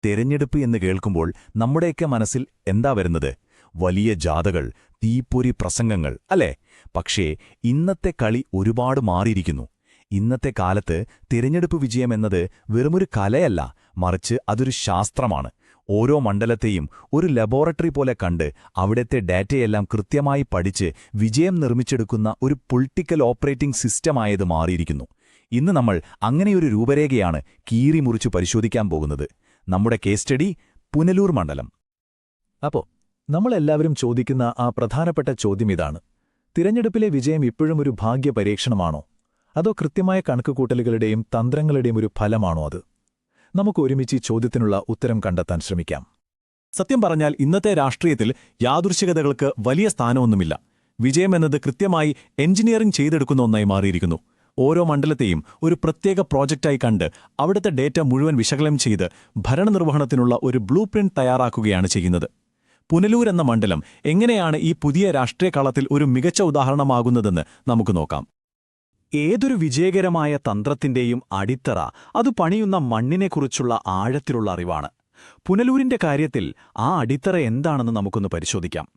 തെരഞ്ഞെടുപ്പ് എന്ന് കേൾക്കുമ്പോൾ നമ്മുടെയൊക്കെ മനസ്സിൽ എന്താ വരുന്നത്? വലിയ ജാഥകൾ, തീപ്പൊരി പ്രസംഗങ്ങൾ, അല്ലേ? പക്ഷേ ഇന്നത്തെ കളി ഒരുപാട് മാറിയിരിക്കുന്നു. ഇന്നത്തെ കാലത്ത് തിരഞ്ഞെടുപ്പ് വിജയമെന്നത് വെറുമൊരു കലയല്ല, മറിച്ച് അതൊരു ശാസ്ത്രമാണ്. ഓരോ മണ്ഡലത്തെയും ഒരു ലബോറട്ടറി പോലെ കണ്ട് അവിടത്തെ ഡാറ്റയെല്ലാം കൃത്യമായി പഠിച്ച് വിജയം നിർമ്മിച്ചെടുക്കുന്ന ഒരു പൊളിറ്റിക്കൽ ഓപ്പറേറ്റിംഗ് സിസ്റ്റമായത് മാറിയിരിക്കുന്നു. ഇന്ന് നമ്മൾ അങ്ങനെയൊരു രൂപരേഖയാണ് കീറിമുറിച്ചു പരിശോധിക്കാൻ പോകുന്നത്. നമ്മുടെ കേസ് സ്റ്റഡി പുനലൂർ മണ്ഡലം. അപ്പോൾ നമ്മളെല്ലാവരും ചോദിക്കുന്ന ആ പ്രധാനപ്പെട്ട ചോദ്യം ഇതാണ്: തിരഞ്ഞെടുപ്പിലെ വിജയം ഇപ്പോഴും ഒരു ഭാഗ്യപരീക്ഷണമാണോ, അതോ കൃത്യമായ കണക്കുകൂട്ടലുകളുടെയും തന്ത്രങ്ങളുടെയും ഒരു ഫലമാണോ അത്? നമുക്ക് ഒരുമിച്ച് ഈ ചോദ്യത്തിനുള്ള ഉത്തരം കണ്ടെത്താൻ ശ്രമിക്കാം. സത്യം പറഞ്ഞാൽ ഇന്നത്തെ രാഷ്ട്രീയത്തിൽ യാദൃശ്ചികതകൾക്ക് വലിയ സ്ഥാനമൊന്നുമില്ല. വിജയമെന്നത് കൃത്യമായി എഞ്ചിനീയറിംഗ് ചെയ്തെടുക്കുന്ന ഒന്നായി മാറിയിരിക്കുന്നു. ഓരോ മണ്ഡലത്തെയും ഒരു പ്രത്യേക പ്രോജക്റ്റായി കണ്ട് അവിടുത്തെ ഡേറ്റ മുഴുവൻ വിശകലനം ചെയ്ത് ഭരണനിർവഹണത്തിനുള്ള ഒരു ബ്ലൂ പ്രിന്റ് തയ്യാറാക്കുകയാണ് ചെയ്യുന്നത്. പുനലൂർ എന്ന മണ്ഡലം എങ്ങനെയാണ് ഈ പുതിയ രാഷ്ട്രീയ കളത്തിൽ ഒരു മികച്ച ഉദാഹരണമാകുന്നതെന്ന് നമുക്ക് നോക്കാം. ഏതൊരു വിജയകരമായ തന്ത്രത്തിന്റെയും അടിത്തറ അത് പണിയുന്ന മണ്ണിനെക്കുറിച്ചുള്ള ആഴത്തിലുള്ള അറിവാണ്. പുനലൂരിന്റെ കാര്യത്തിൽ ആ അടിത്തറ എന്താണെന്ന് നമുക്കൊന്ന് പരിശോധിക്കാം.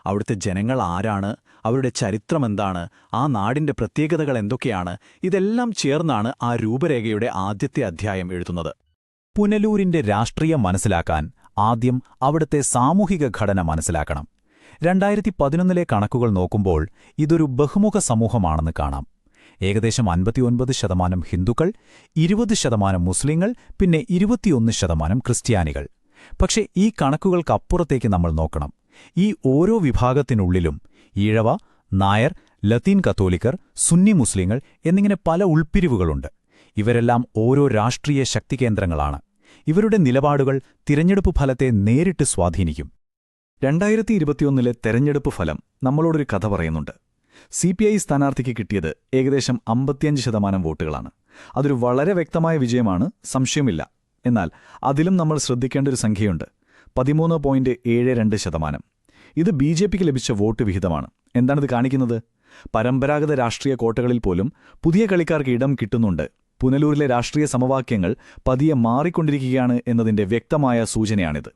അവിടുത്തെ ജനങ്ങൾ ആരാണ്, അവരുടെ ചരിത്രമെന്താണ്, ആ നാടിന്റെ പ്രത്യേകതകൾ എന്തൊക്കെയാണ്, ഇതെല്ലാം ചേർന്നാണ് ആ രൂപരേഖയുടെ ആദ്യത്തെ അധ്യായം എഴുതുന്നത്. പുനലൂരിന്റെ രാഷ്ട്രീയം മനസ്സിലാക്കാൻ ആദ്യം അവിടുത്തെ സാമൂഹിക ഘടന മനസ്സിലാക്കണം. 2011 കണക്കുകൾ നോക്കുമ്പോൾ ഇതൊരു ബഹുമുഖ സമൂഹമാണെന്ന് കാണാം. ഏകദേശം 59% ഹിന്ദുക്കൾ, 20% മുസ്ലിങ്ങൾ, പിന്നെ 21% ക്രിസ്ത്യാനികൾ. പക്ഷേ ഈ കണക്കുകൾക്കപ്പുറത്തേക്ക് നമ്മൾ നോക്കണം. ഈ ഓരോ വിഭാഗത്തിനുള്ളിലും ഈഴവ, നായർ, ലത്തീൻ കത്തോലിക്കർ, സുന്നി മുസ്ലിങ്ങൾ എന്നിങ്ങനെ പല ഉൾപ്പിരിവുകളുണ്ട്. ഇവരെല്ലാം ഓരോ രാഷ്ട്രീയ ശക്തികേന്ദ്രങ്ങളാണ്. ഇവരുടെ നിലപാടുകൾ തിരഞ്ഞെടുപ്പ് ഫലത്തെ നേരിട്ട് സ്വാധീനിക്കും. 2021 തെരഞ്ഞെടുപ്പ് ഫലം നമ്മളോടൊരു കഥ പറയുന്നുണ്ട്. CPI സ്ഥാനാർത്ഥിക്ക് കിട്ടിയത് ഏകദേശം 55% വോട്ടുകളാണ്. അതൊരു വളരെ വ്യക്തമായ വിജയമാണ്, സംശയമില്ല. എന്നാൽ അതിലും നമ്മൾ ശ്രദ്ധിക്കേണ്ട ഒരു സംഖ്യയുണ്ട്: 13.72%. ഇത് BJPക്ക് ലഭിച്ച വോട്ട് വിഹിതമാണ്. എന്താണിത് കാണിക്കുന്നത്? പരമ്പരാഗത രാഷ്ട്രീയ കോട്ടകളിൽ പോലും പുതിയ കളിക്കാർക്ക് ഇടം കിട്ടുന്നുണ്ട്. പുനലൂരിലെ രാഷ്ട്രീയ സമവാക്യങ്ങൾ പതിയെ മാറിക്കൊണ്ടിരിക്കുകയാണ് എന്നതിന്റെ വ്യക്തമായ സൂചനയാണിത്.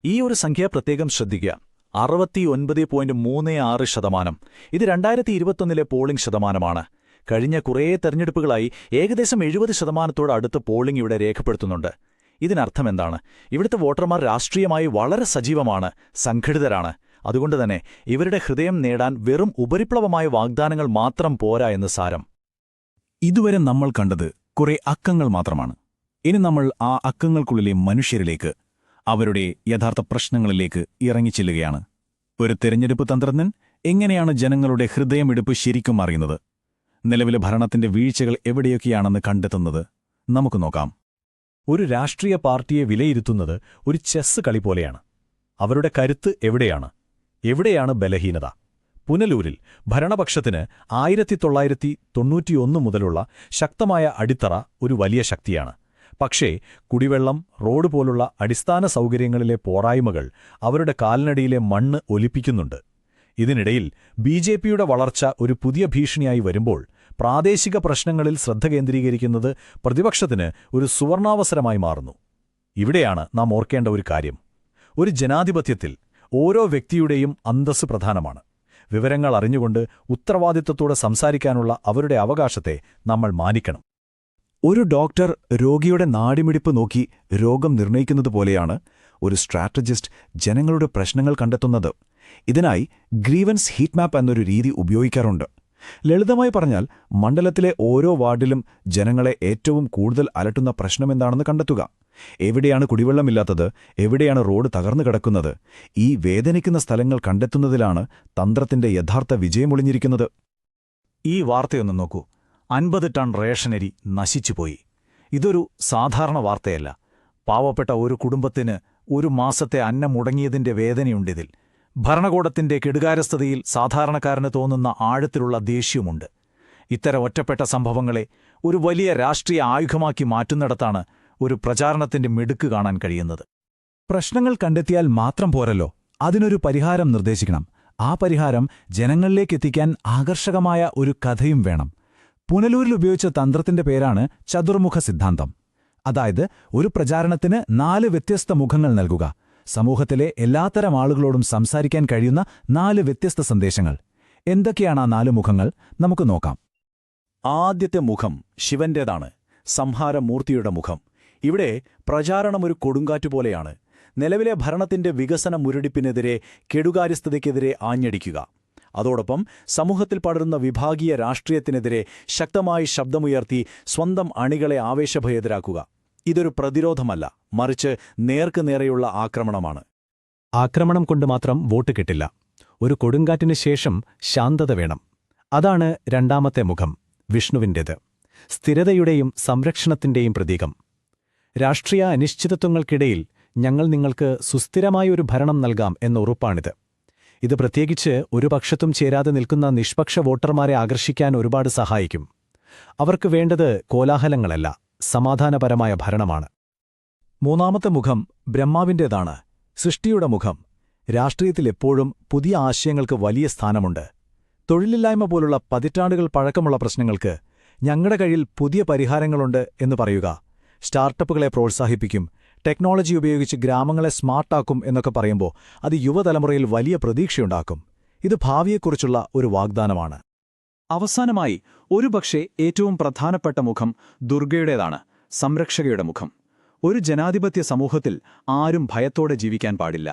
ഈ ഒരു സംഖ്യ പ്രത്യേകം ശ്രദ്ധിക്കുക: 69.36%. ഇത് 2021 പോളിംഗ് ശതമാനമാണ്. കഴിഞ്ഞ കുറേ തെരഞ്ഞെടുപ്പുകളായി ഏകദേശം 70% അടുത്ത് പോളിംഗ് ഇവിടെ രേഖപ്പെടുത്തുന്നുണ്ട്. ഇതിനർത്ഥമെന്താണ്? ഇവിടുത്തെ വോട്ടർമാർ രാഷ്ട്രീയമായി വളരെ സജീവമാണ്, സംഘടിതരാണ്. അതുകൊണ്ടുതന്നെ ഇവരുടെ ഹൃദയം നേടാൻ വെറും ഉപരിപ്ലവമായ വാഗ്ദാനങ്ങൾ മാത്രം പോരാ എന്ന് സാരം. ഇതുവരെ നമ്മൾ കണ്ടത് കുറെ അക്കങ്ങൾ മാത്രമാണ്. ഇനി നമ്മൾ ആ അക്കങ്ങൾക്കുള്ളിലെ മനുഷ്യരിലേക്ക്, അവരുടെ യഥാർത്ഥ പ്രശ്നങ്ങളിലേക്ക് ഇറങ്ങിച്ചെല്ലുകയാണ്. ഒരു തെരഞ്ഞെടുപ്പ് തന്ത്രജ്ഞൻ എങ്ങനെയാണ് ജനങ്ങളുടെ ഹൃദയമിടിപ്പ് ശരിക്കും അറിയുന്നത്? നിലവിലെ ഭരണത്തിന്റെ വീഴ്ചകൾ എവിടെയൊക്കെയാണെന്ന് കണ്ടെത്തുന്നത്? നമുക്ക് നോക്കാം. ഒരു രാഷ്ട്രീയ പാർട്ടിയെ വിലയിരുത്തുന്നത് ഒരു ചെസ് കളി പോലെയാണ്. അവരുടെ കരുത്ത് എവിടെയാണ്, എവിടെയാണ് ബലഹീനത? പുനലൂരിൽ ഭരണപക്ഷത്തിന് 1991 മുതലുള്ള ശക്തമായ അടിത്തറ ഒരു വലിയ ശക്തിയാണ്. പക്ഷേ കുടിവെള്ളം, റോഡ് പോലുള്ള അടിസ്ഥാന സൗകര്യങ്ങളിലെ പോരായ്മകൾ അവരുടെ കാൽനടിയിലെ മണ്ണ് ഒലിപ്പിക്കുന്നുണ്ട്. ഇതിനിടയിൽ BJPയുടെ വളർച്ച ഒരു പുതിയ ഭീഷണിയായി വരുമ്പോൾ പ്രാദേശിക പ്രശ്നങ്ങളിൽ ശ്രദ്ധ കേന്ദ്രീകരിക്കുന്നത് പ്രതിപക്ഷത്തിന് ഒരു സുവർണാവസരമായി മാറുന്നു. ഇവിടെയാണ് നാം ഓർക്കേണ്ട ഒരു കാര്യം: ഒരു ജനാധിപത്യത്തിൽ ഓരോ വ്യക്തിയുടെയും അന്തസ്സ് പ്രധാനമാണ്. വിവരങ്ങൾ അറിഞ്ഞുകൊണ്ട് ഉത്തരവാദിത്വത്തോടെ സംസാരിക്കാനുള്ള അവരുടെ അവകാശത്തെ നമ്മൾ മാനിക്കണം. ഒരു ഡോക്ടർ രോഗിയുടെ നാഡിമിടിപ്പ് നോക്കി രോഗം നിർണയിക്കുന്നതുപോലെയാണ് ഒരു സ്ട്രാറ്റജിസ്റ്റ് ജനങ്ങളുടെ പ്രശ്നങ്ങൾ കണ്ടെത്തുന്നത്. ഇതിനായി ഗ്രീവൻസ് ഹീറ്റ് മാപ്പ് എന്നൊരു രീതി ഉപയോഗിക്കാറുണ്ട്. ലളിതമായി പറഞ്ഞാൽ, മണ്ഡലത്തിലെ ഓരോ വാർഡിലും ജനങ്ങളെ ഏറ്റവും കൂടുതൽ അലട്ടുന്ന പ്രശ്നമെന്താണെന്ന് കണ്ടെത്തുക. എവിടെയാണ് കുടിവെള്ളമില്ലാത്തത്, എവിടെയാണ് റോഡ് തകർന്നു കിടക്കുന്നത്? ഈ വേദനിക്കുന്ന സ്ഥലങ്ങൾ കണ്ടെത്തുന്നതിലാണ് തന്ത്രത്തിന്റെ യഥാർത്ഥ വിജയമൊളിഞ്ഞിരിക്കുന്നത്. ഈ വാർത്തയൊന്ന് നോക്കൂ. 50 ടൺ റേഷനരി നശിച്ചുപോയി. ഇതൊരു സാധാരണ വാർത്തയല്ല. പാവപ്പെട്ട ഒരു കുടുംബത്തിന് ഒരു മാസത്തെ അന്നം മുടങ്ങിയതിന്റെ വേദനയുണ്ടിതിൽ. ഭരണകൂടത്തിന്റെ കെടുകാര്യസ്ഥതയിൽ സാധാരണക്കാരന് തോന്നുന്ന ആഴത്തിലുള്ള ദേഷ്യമുണ്ട്. ഇത്തരം ഒറ്റപ്പെട്ട സംഭവങ്ങളെ ഒരു വലിയ രാഷ്ട്രീയ ആയുധമാക്കി മാറ്റുന്നിടത്താണ് ഒരു പ്രചാരണത്തിന്റെ മിടുക്ക് കാണാൻ കഴിയുന്നത്. പ്രശ്നങ്ങൾ കണ്ടെത്തിയാൽ മാത്രം പോരല്ലോ, അതിനൊരു പരിഹാരം നിർദ്ദേശിക്കണം. ആ പരിഹാരം ജനങ്ങളിലേക്കെത്തിക്കാൻ ആകർഷകമായ ഒരു കഥയും വേണം. പുനലൂരിൽ ഉപയോഗിച്ച തന്ത്രത്തിന്റെ പേരാണ് ചതുർമുഖ സിദ്ധാന്തം. അതായത് ഒരു പ്രചാരണത്തിന് 4 വ്യത്യസ്ത മുഖങ്ങൾ നൽകുക. സമൂഹത്തിലെ എല്ലാത്തരം ആളുകളോടും സംസാരിക്കാൻ കഴിയുന്ന 4 വ്യത്യസ്ത സന്ദേശങ്ങൾ. എന്തൊക്കെയാണ് ആ 4 മുഖങ്ങൾ? നമുക്ക് നോക്കാം. ആദ്യത്തെ മുഖം ശിവന്റേതാണ്, സംഹാരമൂർത്തിയുടെ മുഖം. ഇവിടെ പ്രചാരണം ഒരു കൊടുങ്കാറ്റുപോലെയാണ്. നിലവിലെ ഭരണത്തിന്റെ വികസന മുരടിപ്പിനെതിരെ, കെടുകാര്യസ്ഥതയ്ക്കെതിരെ ആഞ്ഞടിക്കുക. അതോടൊപ്പം സമൂഹത്തിൽ പടരുന്ന വിഭാഗീയ രാഷ്ട്രീയത്തിനെതിരെ ശക്തമായി ശബ്ദമുയർത്തി സ്വന്തം അണികളെ ആവേശഭരിതരാക്കുക. ഇതൊരു പ്രതിരോധമല്ല, മറിച്ച് നേർക്കുനേരെയുള്ള ആക്രമണമാണ്. ആക്രമണം കൊണ്ട് മാത്രം വോട്ട് കിട്ടില്ല. ഒരു കൊടുങ്കാറ്റിന് ശേഷം ശാന്തത വേണം. അതാണ് രണ്ടാമത്തെ മുഖം, വിഷ്ണുവിൻ്റേത്. സ്ഥിരതയുടെയും സംരക്ഷണത്തിന്റെയും പ്രതീകം. രാഷ്ട്രീയ അനിശ്ചിതത്വങ്ങൾക്കിടയിൽ ഞങ്ങൾ നിങ്ങൾക്ക് സുസ്ഥിരമായൊരു ഭരണം നൽകാം എന്ന ഉറപ്പാണിത്. ഇത് പ്രത്യേകിച്ച് ഒരു പക്ഷത്തും ചേരാതെ നിൽക്കുന്ന നിഷ്പക്ഷ വോട്ടർമാരെ ആകർഷിക്കാൻ ഒരുപാട് സഹായിക്കും. അവർക്ക് വേണ്ടത് കോലാഹലങ്ങളല്ല, സമാധാനപരമായ ഭരണമാണ്. മൂന്നാമത്തെ മുഖം ബ്രഹ്മാവിൻ്റേതാണ്, സൃഷ്ടിയുടെ മുഖം. രാഷ്ട്രീയത്തിൽ എപ്പോഴും പുതിയ ആശയങ്ങൾക്ക് വലിയ സ്ഥാനമുണ്ട്. തൊഴിലില്ലായ്മ പോലുള്ള പതിറ്റാണ്ടുകൾ പഴക്കമുള്ള പ്രശ്നങ്ങൾക്ക് ഞങ്ങളുടെ കയ്യിൽ പുതിയ പരിഹാരങ്ങളുണ്ട് എന്ന് പറയുക, സ്റ്റാർട്ടപ്പുകളെ പ്രോത്സാഹിപ്പിക്കും, ടെക്നോളജി ഉപയോഗിച്ച് ഗ്രാമങ്ങളെ സ്മാർട്ടാക്കും എന്നൊക്കെ പറയുമ്പോൾ അത് യുവതലമുറയിൽ വലിയ പ്രതീക്ഷയുണ്ടാക്കും. ഇത് ഭാവിയെക്കുറിച്ചുള്ള ഒരു വാഗ്ദാനമാണ്. അവസാനമായി ഒരുപക്ഷെ ഏറ്റവും പ്രധാനപ്പെട്ട മുഖം ദുർഗയുടേതാണ്, സംരക്ഷകയുടെ മുഖം. ഒരു ജനാധിപത്യ സമൂഹത്തിൽ ആരും ഭയത്തോടെ ജീവിക്കാൻ പാടില്ല.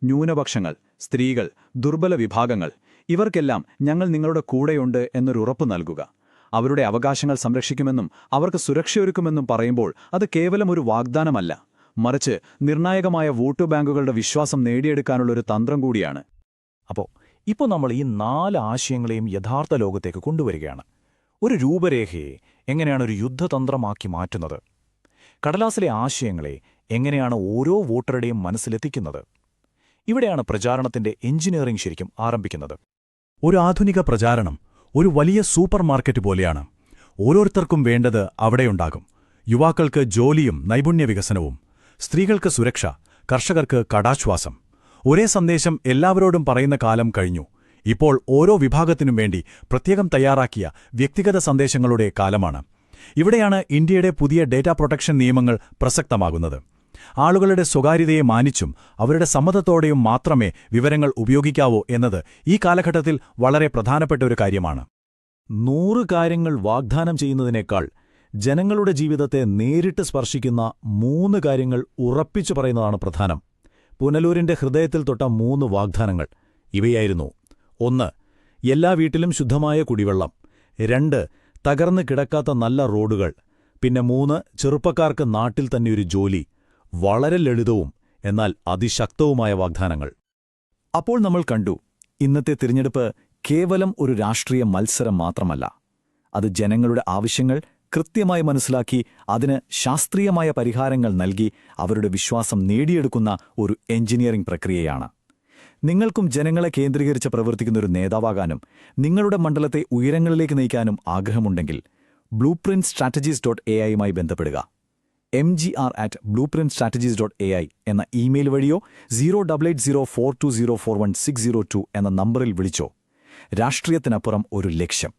ന്യൂനപക്ഷങ്ങൾ, സ്ത്രീകൾ, ദുർബല വിഭാഗങ്ങൾ, ഇവർക്കെല്ലാം ഞങ്ങൾ നിങ്ങളുടെ കൂടെയുണ്ട് എന്നൊരു ഉറപ്പ് നൽകുക. അവരുടെ അവകാശങ്ങൾ സംരക്ഷിക്കുമെന്നും അവർക്ക് സുരക്ഷയൊരുക്കുമെന്നും പറയുമ്പോൾ അത് കേവലം ഒരു വാഗ്ദാനമല്ല, മറിച്ച് നിർണായകമായ വോട്ട് ബാങ്കുകളുടെ വിശ്വാസം നേടിയെടുക്കാനുള്ളൊരു തന്ത്രം കൂടിയാണ്. ഇപ്പോൾ നമ്മൾ ഈ 4 ആശയങ്ങളെയും യഥാർത്ഥ ലോകത്തേക്ക് കൊണ്ടുവരികയാണ്. ഒരു രൂപരേഖയെ എങ്ങനെയാണ് ഒരു യുദ്ധതന്ത്രമാക്കി മാറ്റുന്നത്? കടലാസിലെ ആശയങ്ങളെ എങ്ങനെയാണ് ഓരോ വോട്ടറുടെയും മനസ്സിലെത്തിക്കുന്നത്? ഇവിടെയാണ് പ്രചാരണത്തിന്റെ എഞ്ചിനീയറിംഗ് ശരിക്കും ആരംഭിക്കുന്നത്. ഒരു ആധുനിക പ്രചാരണം ഒരു വലിയ സൂപ്പർ മാർക്കറ്റ് പോലെയാണ്. ഓരോരുത്തർക്കും വേണ്ടത് അവിടെയുണ്ടാകും. യുവാക്കൾക്ക് ജോലിയും നൈപുണ്യ വികസനവും, സ്ത്രീകൾക്ക് സുരക്ഷ, കർഷകർക്ക് കടാശ്വാസം. ഒരേ സന്ദേശം എല്ലാവരോടും പറയുന്ന കാലം കഴിഞ്ഞു. ഇപ്പോൾ ഓരോ വിഭാഗത്തിനും വേണ്ടി പ്രത്യേകം തയ്യാറാക്കിയ വ്യക്തിഗത സന്ദേശങ്ങളുടെ കാലമാണ്. ഇവിടെയാണ് ഇന്ത്യയുടെ പുതിയ ഡേറ്റാ പ്രൊട്ടക്ഷൻ നിയമങ്ങൾ പ്രസക്തമാകുന്നത്. ആളുകളുടെ സ്വകാര്യതയെ മാനിച്ചും അവരുടെ സമ്മതത്തോടെയും മാത്രമേ വിവരങ്ങൾ ഉപയോഗിക്കാവൂ എന്നത് ഈ കാലഘട്ടത്തിൽ വളരെ പ്രധാനപ്പെട്ട ഒരു കാര്യമാണ്. 100 കാര്യങ്ങൾ വാഗ്ദാനം ചെയ്യുന്നതിനേക്കാൾ ജനങ്ങളുടെ ജീവിതത്തെ നേരിട്ട് സ്പർശിക്കുന്ന 3 കാര്യങ്ങൾ ഉറപ്പിച്ചു പറയുന്നതാണ് പ്രധാനം. പുനലൂരിന്റെ ഹൃദയത്തിൽ തൊട്ട 3 വാഗ്ദാനങ്ങൾ ഇവയായിരുന്നു. 1. എല്ലാ വീട്ടിലും ശുദ്ധമായ കുടിവെള്ളം. 2. തകർന്നു കിടക്കാത്ത നല്ല റോഡുകൾ. പിന്നെ 3. ചെറുപ്പക്കാർക്ക് നാട്ടിൽ തന്നെ ഒരു ജോലി. വളരെ ലളിതവും എന്നാൽ അതിശക്തവുമായ വാഗ്ദാനങ്ങൾ. അപ്പോൾ നമ്മൾ കണ്ടു, ഇന്നത്തെ തിരഞ്ഞെടുപ്പ് കേവലം ഒരു രാഷ്ട്രീയ മത്സരം മാത്രമല്ല. അത് ജനങ്ങളുടെ ആവശ്യങ്ങൾ കൃത്യമായി മനസ്സിലാക്കി അതിന് ശാസ്ത്രീയമായ പരിഹാരങ്ങൾ നൽകി അവരുടെ വിശ്വാസം നേടിയെടുക്കുന്ന ഒരു എഞ്ചിനീയറിംഗ് പ്രക്രിയയാണ്. നിങ്ങൾക്കും ജനങ്ങളെ കേന്ദ്രീകരിച്ച് പ്രവർത്തിക്കുന്ന ഒരു നേതാവാകാനും നിങ്ങളുടെ മണ്ഡലത്തെ ഉയരങ്ങളിലേക്ക് നയിക്കാനും ആഗ്രഹമുണ്ടെങ്കിൽ blueprintstrategies.ai യുമായി ബന്ധപ്പെടുക. mgr@blueprintstrategies.ai എന്ന ഇമെയിൽ വഴിയോ 08804204160 എന്ന നമ്പറിൽ വിളിച്ചോ. രാഷ്ട്രീയത്തിനപ്പുറം ഒരു ലക്ഷ്യം.